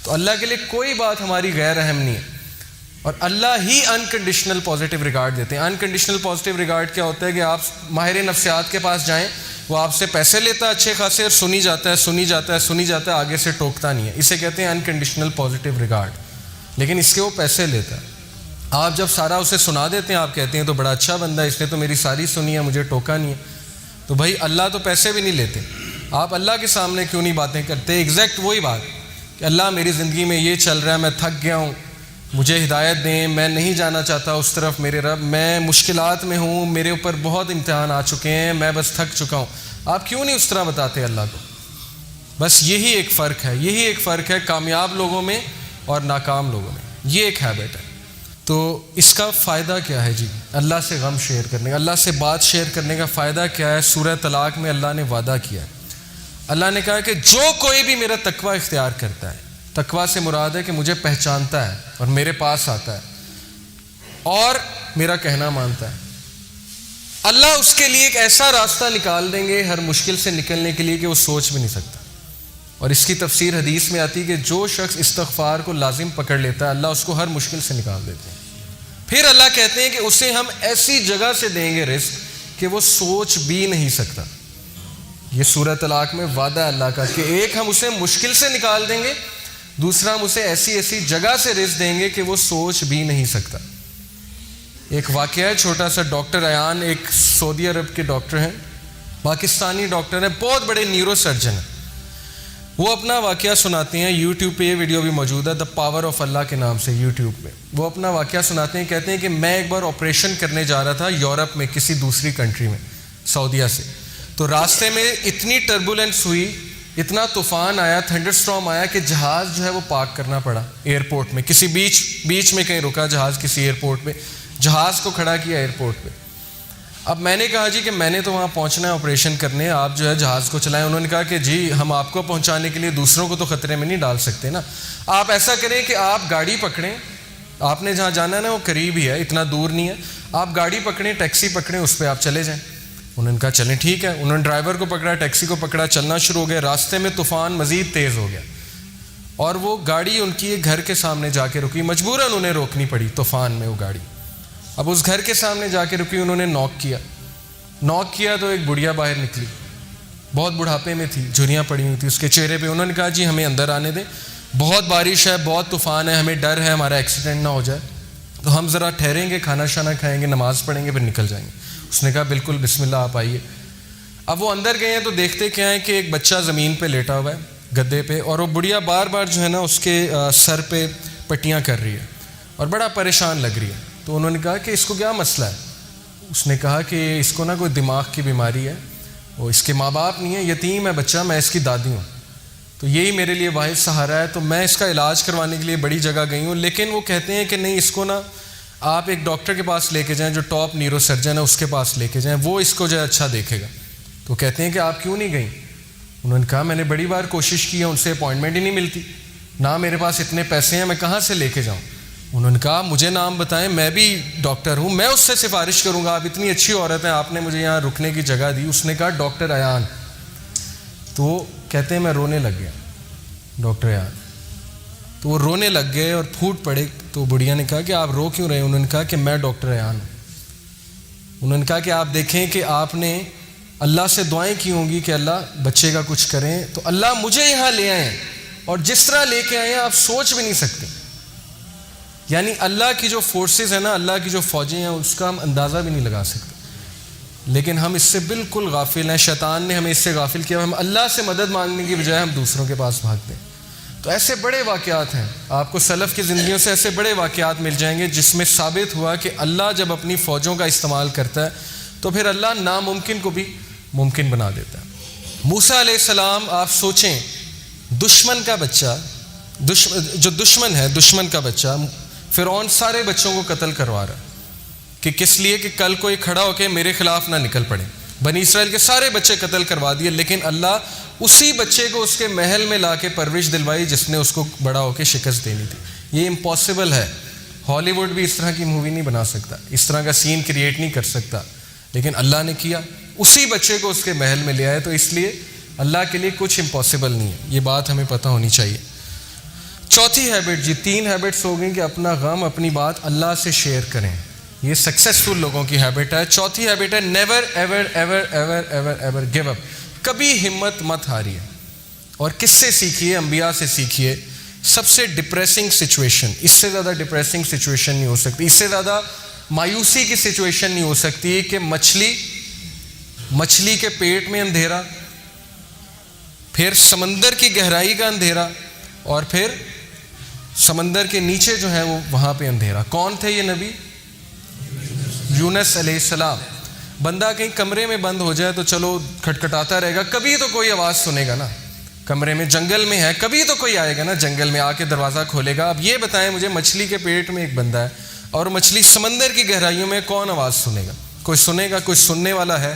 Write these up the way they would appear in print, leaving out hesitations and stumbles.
تو اللہ کے لیے کوئی بات ہماری غیر اہم نہیں ہے، اور اللہ ہی انکنڈیشنل پازیٹیو ریگارڈ دیتے ہیں۔ انکنڈیشنل پازیٹیو ریگارڈ کیا ہوتا ہے کہ آپ ماہر نفسیات کے پاس جائیں، وہ آپ سے پیسے لیتا ہے اچھے خاصے، اور سنی جاتا ہے، آگے سے ٹوکتا نہیں ہے، اسے کہتے ہیں انکنڈیشنل پازیٹیو ریگارڈ، لیکن اس کے وہ پیسے لیتا ہے۔ آپ جب سارا اسے سنا دیتے ہیں، آپ کہتے ہیں تو بڑا اچھا بندہ ہے، اس نے تو میری ساری سنی ہے، مجھے ٹوکا نہیں ہے۔ تو بھائی اللہ تو پیسے بھی نہیں لیتے، آپ اللہ کے سامنے کیوں نہیں باتیں کرتے؟ ایگزیکٹ وہی بات کہ اللہ میری زندگی میں یہ چل رہا ہے، میں تھک گیا ہوں، مجھے ہدایت دیں، میں نہیں جانا چاہتا اس طرف میرے رب، میں مشکلات میں ہوں، میرے اوپر بہت امتحان آ چکے ہیں، میں بس تھک چکا ہوں۔ آپ کیوں نہیں اس طرح بتاتے اللہ کو؟ بس یہی ایک فرق ہے کامیاب لوگوں میں اور ناکام لوگوں میں، یہ ایک ہیبٹ ہے۔ تو اس کا فائدہ کیا ہے جی؟ اللہ سے غم شیئر کرنے کا، اللہ سے بات شیئر کرنے کا فائدہ کیا ہے؟ سورہ طلاق میں اللہ نے وعدہ کیا ہے، اللہ نے کہا کہ جو کوئی بھی میرا تقوی اختیار کرتا ہے، تقوی سے مراد ہے کہ مجھے پہچانتا ہے اور میرے پاس آتا ہے اور میرا کہنا مانتا ہے، اللہ اس کے لیے ایک ایسا راستہ نکال دیں گے ہر مشکل سے نکلنے کے لیے کہ وہ سوچ بھی نہیں سکتا۔ اور اس کی تفسیر حدیث میں آتی ہے کہ جو شخص استغفار کو لازم پکڑ لیتا ہے، اللہ اس کو ہر مشکل سے نکال دیتے ہیں۔ پھر اللہ کہتے ہیں کہ اسے ہم ایسی جگہ سے دیں گے رزق کہ وہ سوچ بھی نہیں سکتا۔ یہ سورہ طلاق میں وعدہ ہے اللہ کا کہ ایک ہم اسے مشکل سے نکال دیں گے، دوسرا ہم اسے ایسی جگہ سے رزق دیں گے کہ وہ سوچ بھی نہیں سکتا۔ ایک واقعہ ہے چھوٹا سا، ڈاکٹر ایان ایک سعودی عرب کے ڈاکٹر ہیں، پاکستانی ڈاکٹر ہیں، بہت بڑے نیورو سرجن ہیں۔ وہ اپنا واقعہ سناتے ہیں، یوٹیوب پہ یہ ویڈیو بھی موجود ہے، دا پاور آف اللہ کے نام سے یوٹیوب پہ۔ وہ اپنا واقعہ سناتے ہیں، کہتے ہیں کہ میں ایک بار آپریشن کرنے جا رہا تھا یورپ میں، کسی دوسری کنٹری میں، سعودیہ سے۔ تو راستے میں اتنی ٹربولنس ہوئی، اتنا طوفان آیا، تھنڈر سٹارم آیا کہ جہاز جو ہے وہ پارک کرنا پڑا ایئرپورٹ میں، کسی بیچ میں کہیں رکا جہاز، کسی ایئرپورٹ پہ، جہاز کو کھڑا کیا ایئرپورٹ پہ۔ اب میں نے کہا جی کہ میں نے تو وہاں پہنچنا ہے آپریشن کرنے، آپ جو ہے جہاز کو چلائیں۔ انہوں نے کہا کہ جی ہم آپ کو پہنچانے کے لیے دوسروں کو تو خطرے میں نہیں ڈال سکتے نا، آپ ایسا کریں کہ آپ گاڑی پکڑیں، آپ نے جہاں جانا ہے نا وہ قریب ہی ہے، اتنا دور نہیں ہے، آپ گاڑی پکڑیں، ٹیکسی پکڑیں، اس پہ آپ چلے جائیں۔ انہوں نے کہا چلیں ٹھیک ہے۔ انہوں نے ڈرائیور کو پکڑا، ٹیکسی کو پکڑا، چلنا شروع ہو گیا۔ راستے میں طوفان مزید تیز ہو گیا اور وہ گاڑی ان کی ایک گھر کے سامنے جا کے رکی، مجبوراً انہیں روکنی پڑی طوفان میں وہ گاڑی۔ اب اس گھر کے سامنے جا کے رکی، انہوں نے نوک کیا تو ایک بڑھیا باہر نکلی، بہت بڑھاپے میں تھی، جھریاں پڑی ہوئی تھی اس کے چہرے پہ۔ انہوں نے کہا جی ہمیں اندر آنے دیں، بہت بارش ہے، بہت طوفان ہے، ہمیں ڈر ہے ہمارا ایکسیڈنٹ نہ ہو جائے، تو ہم ذرا ٹھہریں گے، کھانا شانا کھائیں گے، نماز پڑھیں گے، پھر نکل جائیں گے۔ اس نے کہا بالکل بسم اللہ آپ آئیے۔ اب وہ اندر گئے ہیں تو دیکھتے کیا ہے کہ ایک بچہ زمین پہ لیٹا ہوا ہے گدے پہ، اور وہ بڑھیا بار بار جو ہے نا اس کے سر پہ پٹیاں کر رہی ہے اور بڑا پریشان لگ رہی ہے۔ تو انہوں نے کہا کہ اس کو کیا مسئلہ ہے؟ اس نے کہا کہ اس کو نا کوئی دماغ کی بیماری ہے، وہ اس کے ماں باپ نہیں ہے، یتیم ہے بچہ، میں اس کی دادی ہوں، تو یہی میرے لیے واحد سہارا ہے، تو میں اس کا علاج کروانے کے لیے بڑی جگہ گئی ہوں، لیکن وہ کہتے ہیں کہ نہیں اس کو نا آپ ایک ڈاکٹر کے پاس لے کے جائیں جو ٹاپ نیورو سرجن ہے، اس کے پاس لے کے جائیں، وہ اس کو جو ہے اچھا دیکھے گا۔ تو کہتے ہیں کہ آپ کیوں نہیں گئیں؟ انہوں نے کہا میں نے بڑی بار کوشش کی ہے، ان سے اپوائنٹمنٹ ہی نہیں ملتی، نہ میرے پاس اتنے پیسے ہیں، میں کہاں سے لے کے جاؤں؟ انہوں نے کہا مجھے نام بتائیں، میں بھی ڈاکٹر ہوں، میں اس سے سفارش کروں گا، آپ اتنی اچھی عورت ہیں، آپ نے مجھے یہاں رکنے کی جگہ دی۔ اس نے کہا ڈاکٹر ایان۔ تو وہ کہتے ہیں میں رونے لگ گیا، ڈاکٹر ایان۔ تو وہ رونے لگ گئے اور پھوٹ پڑے۔ تو بڑھیا نے کہا کہ آپ رو کیوں رہے ہیں؟ انہوں نے کہا کہ میں ڈاکٹر ایان ہوں۔ انہوں نے کہا کہ آپ دیکھیں کہ آپ نے اللہ سے دعائیں کی ہوں گی کہ اللہ بچے کا کچھ کریں، تو اللہ مجھے یہاں لے آئے ہیں، اور جس طرح لے کے آئے ہیں آپ سوچ بھی نہیں سکتے۔ یعنی اللہ کی جو فورسز ہیں نا، اللہ کی جو فوجیں ہیں، اس کا ہم اندازہ بھی نہیں لگا سکتے، لیکن ہم اس سے بالکل غافل ہیں۔ شیطان نے ہمیں اس سے غافل کیا، ہم اللہ سے مدد مانگنے کی بجائے ہم دوسروں کے پاس بھاگتے ہیں۔ تو ایسے بڑے واقعات ہیں، آپ کو سلف کی زندگیوں سے ایسے بڑے واقعات مل جائیں گے جس میں ثابت ہوا کہ اللہ جب اپنی فوجوں کا استعمال کرتا ہے تو پھر اللہ ناممکن کو بھی ممکن بنا دیتا ہے۔ موسیٰ علیہ السلام، آپ سوچیں، دشمن کا بچہ، جو دشمن ہے، دشمن کا بچہ، فرعون سارے بچوں کو قتل کروا رہا ہے کہ کس لیے کہ کل کوئی کھڑا ہو کے میرے خلاف نہ نکل پڑے۔ بنی اسرائیل کے سارے بچے قتل کروا دیے، لیکن اللہ اسی بچے کو اس کے محل میں لا کے پرورش دلوائی جس نے اس کو بڑا ہو کے شکست دینی تھی۔ یہ امپاسبل ہے، ہالی ووڈ بھی اس طرح کی مووی نہیں بنا سکتا، اس طرح کا سین کریٹ نہیں کر سکتا، لیکن اللہ نے کیا، اسی بچے کو اس کے محل میں لے آئے۔ تو اس لیے اللہ کے لیے کچھ امپاسبل نہیں ہے، یہ بات ہمیں پتہ ہونی چاہیے۔ چوتھی ہیبٹ جی، 3 ہیبٹس ہو گئیں کہ اپنا غم اپنی بات اللہ سے شیئر کریں. یہ سکسیسفل لوگوں کی ہیبٹ ہے. چوتھی ہیبٹ ہے never ever ever ever ever ever give up. کبھی ہمت مت ہاریے. اور کس سے سیکھیے؟ انبیاء سے سیکھیے. سب سے ڈپریسنگ سچویشن، اس سے زیادہ ڈپریسنگ سچویشن نہیں ہو سکتی، اس سے زیادہ مایوسی کی سچویشن نہیں ہو سکتی کہ مچھلی کے پیٹ میں اندھیرا، پھر سمندر کی گہرائی کا اندھیرا، اور پھر سمندر کے نیچے جو ہے وہ وہاں پہ اندھیرا. کون تھے یہ نبی؟ یونس علیہ السلام. بندہ کہیں کمرے میں بند ہو جائے تو چلو کھٹکھٹاتا رہے گا، کبھی تو کوئی آواز سنے گا نا. کمرے میں، جنگل میں ہے، کبھی تو کوئی آئے گا نا جنگل میں آ کے دروازہ کھولے گا. اب یہ بتائیں مجھے، مچھلی کے پیٹ میں ایک بندہ ہے اور مچھلی سمندر کی گہرائیوں میں، کون آواز سنے گا؟ کوئی سنے گا؟ کوئی سننے والا ہے؟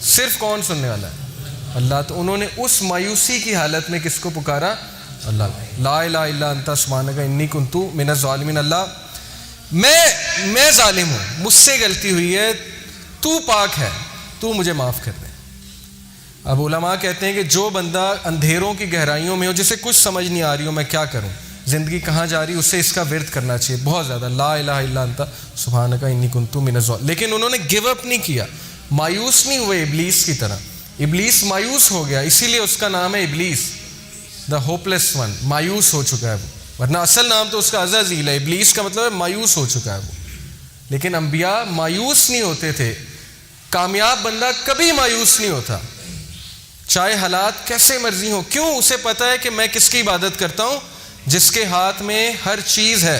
صرف کون سننے والا ہے؟ اللہ. تو انہوں نے اس مایوسی کی حالت میں کس کو پکارا؟ اللہ. لا الہ الا انت سبحانک انی کنت من الظالمین. اللہ میں ظالم ہوں، مجھ سے غلطی ہوئی ہے، تو پاک ہے، تو مجھے معاف کر دے. اب علماء کہتے ہیں کہ جو بندہ اندھیروں کی گہرائیوں میں ہو، جسے کچھ سمجھ نہیں آ رہی ہو میں کیا کروں، زندگی کہاں جا رہی، اسے اس کا ورد کرنا چاہیے بہت زیادہ. لا الہ الا انت سبحانک انی کنت من الظالمین. لیکن انہوں نے گیو اپ نہیں کیا، مایوس نہیں ہوئے ابلیس کی طرح. ابلیس مایوس ہو گیا، اسی لیے اس کا نام ہے ابلیس، دا ہوپلیس ون. مایوس ہو چکا ہے وہ، ورنہ اصل نام تو اس کا عزازیل ہے. ابلیس کا مطلب ہے مایوس ہو چکا ہے وہ. لیکن انبیاء مایوس نہیں ہوتے تھے. کامیاب بندہ کبھی مایوس نہیں ہوتا، چاہے حالات کیسے مرضی ہوں. کیوں؟ اسے پتہ ہے کہ میں کس کی عبادت کرتا ہوں؟ جس کے ہاتھ میں ہر چیز ہے.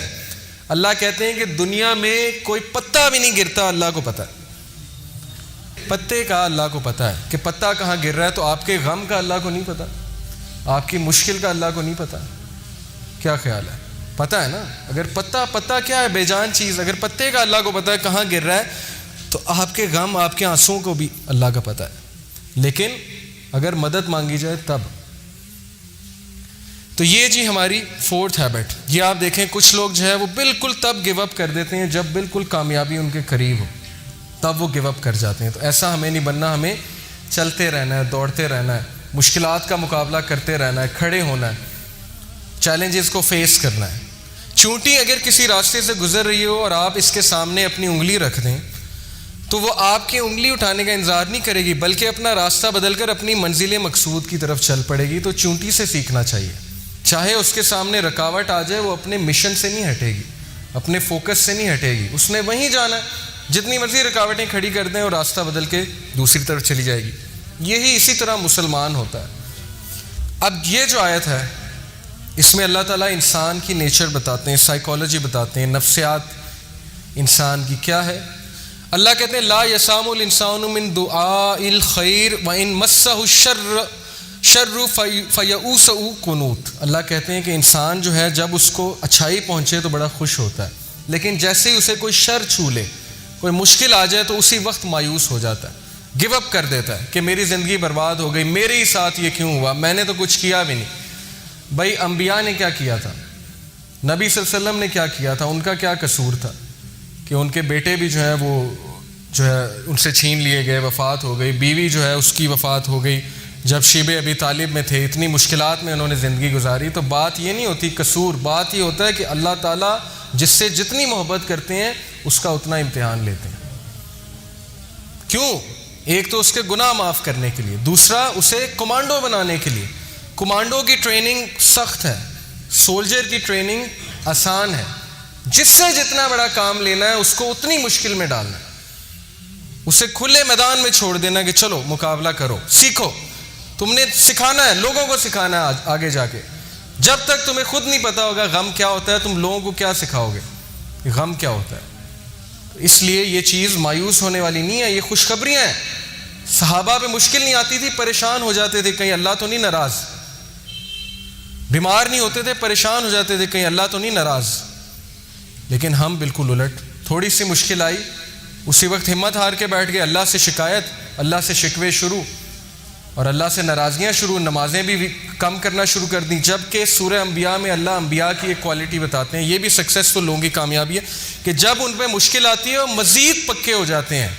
اللہ کہتے ہیں کہ دنیا میں کوئی پتا بھی نہیں گرتا، اللہ کو پتہ ہے. پتے کا اللہ کو پتہ ہے کہ پتا کہاں گر رہا ہے. تو آپ کے غم کا اللہ کو نہیں پتہ؟ آپ کی مشکل کا اللہ کو نہیں پتہ؟ کیا خیال ہے؟ پتہ ہے نا. اگر پتا کیا ہے؟ بے جان چیز. اگر پتے کا اللہ کو پتہ ہے کہاں گر رہا ہے، تو آپ کے غم، آپ کے آنسوؤں کو بھی اللہ کا پتہ ہے. لیکن اگر مدد مانگی جائے تب. تو یہ جی ہماری 4تھ ہیبٹ. یہ آپ دیکھیں کچھ لوگ جو ہے وہ بالکل تب گیو اپ کر دیتے ہیں جب بالکل کامیابی ان کے قریب ہو، تب وہ گیو اپ کر جاتے ہیں. تو ایسا ہمیں نہیں بننا. ہمیں چلتے رہنا ہے، دوڑتے رہنا ہے، مشکلات کا مقابلہ کرتے رہنا ہے، کھڑے ہونا ہے، چیلنجز کو فیس کرنا ہے. چونٹی اگر کسی راستے سے گزر رہی ہو اور آپ اس کے سامنے اپنی انگلی رکھ دیں تو وہ آپ کی انگلی اٹھانے کا انتظار نہیں کرے گی، بلکہ اپنا راستہ بدل کر اپنی منزل مقصود کی طرف چل پڑے گی. تو چونٹی سے سیکھنا چاہیے. چاہے اس کے سامنے رکاوٹ آ جائے، وہ اپنے مشن سے نہیں ہٹے گی، اپنے فوکس سے نہیں ہٹے گی. اس نے وہیں جانا ہے. جتنی مرضی رکاوٹیں کھڑی کر دیں اور راستہ بدل کے دوسری طرف چلی جائے گی. یہی اسی طرح مسلمان ہوتا ہے. اب یہ جو آیت ہے اس میں اللہ تعالیٰ انسان کی نیچر بتاتے ہیں، سائیکالوجی بتاتے ہیں، نفسیات انسان کی کیا ہے. اللہ کہتے ہیں لا یسام الانسان من دعاء الخیر وان مسہ الشر فیئوس قنوط. اللہ کہتے ہیں کہ انسان جو ہے جب اس کو اچھائی پہنچے تو بڑا خوش ہوتا ہے، لیکن جیسے ہی اسے کوئی شر چھو لے، کوئی مشکل آ جائے تو اسی وقت مایوس ہو جاتا ہے، گیو اپ کر دیتا ہے کہ میری زندگی برباد ہو گئی، میرے ہی ساتھ یہ کیوں ہوا، میں نے تو کچھ کیا بھی نہیں. بھائی انبیاء نے کیا کیا تھا؟ نبی صلی اللہ علیہ وسلم نے کیا کیا تھا؟ ان کا کیا قصور تھا کہ ان کے بیٹے بھی جو ہے وہ جو ہے ان سے چھین لیے گئے، وفات ہو گئی. بیوی جو ہے اس کی وفات ہو گئی جب شیب ابی طالب میں تھے. اتنی مشکلات میں انہوں نے زندگی گزاری. تو بات یہ نہیں ہوتی قصور، بات یہ ہوتا ہے کہ اللہ تعالیٰ جس سے جتنی محبت کرتے ہیں اس کا اتنا امتحان لیتے ہیں. کیوں؟ ایک تو اس کے گناہ معاف کرنے کے لیے، دوسرا اسے کمانڈو بنانے کے لیے. کمانڈو کی ٹریننگ سخت ہے، سولجر کی ٹریننگ آسان ہے. جس سے جتنا بڑا کام لینا ہے اس کو اتنی مشکل میں ڈالنا ہے، اسے کھلے میدان میں چھوڑ دینا کہ چلو مقابلہ کرو، سیکھو. تم نے سکھانا ہے، لوگوں کو سکھانا ہے آگے جا کے. جب تک تمہیں خود نہیں پتا ہوگا غم کیا ہوتا ہے، تم لوگوں کو کیا سکھاؤ گے غم کیا ہوتا ہے. اس لیے یہ چیز مایوس ہونے والی نہیں ہے، یہ خوشخبریاں ہیں. صحابہ پہ مشکل نہیں آتی تھی، پریشان ہو جاتے تھے کہیں اللہ تو نہیں ناراض. بیمار نہیں ہوتے تھے، پریشان ہو جاتے تھے کہیں اللہ تو نہیں ناراض. لیکن ہم بالکل الٹ. تھوڑی سی مشکل آئی، اسی وقت ہمت ہار کے بیٹھ گئے، اللہ سے شکایت، اللہ سے شکوے شروع، اور اللہ سے ناراضگیاں شروع. نمازیں بھی کم کرنا شروع کر دیں. جبکہ سورہ انبیاء میں اللہ انبیاء کی ایک کوالٹی بتاتے ہیں، یہ بھی سکسیسفل لوگوں کی کامیابی ہے، کہ جب ان پہ مشکل آتی ہے وہ مزید پکے ہو جاتے ہیں.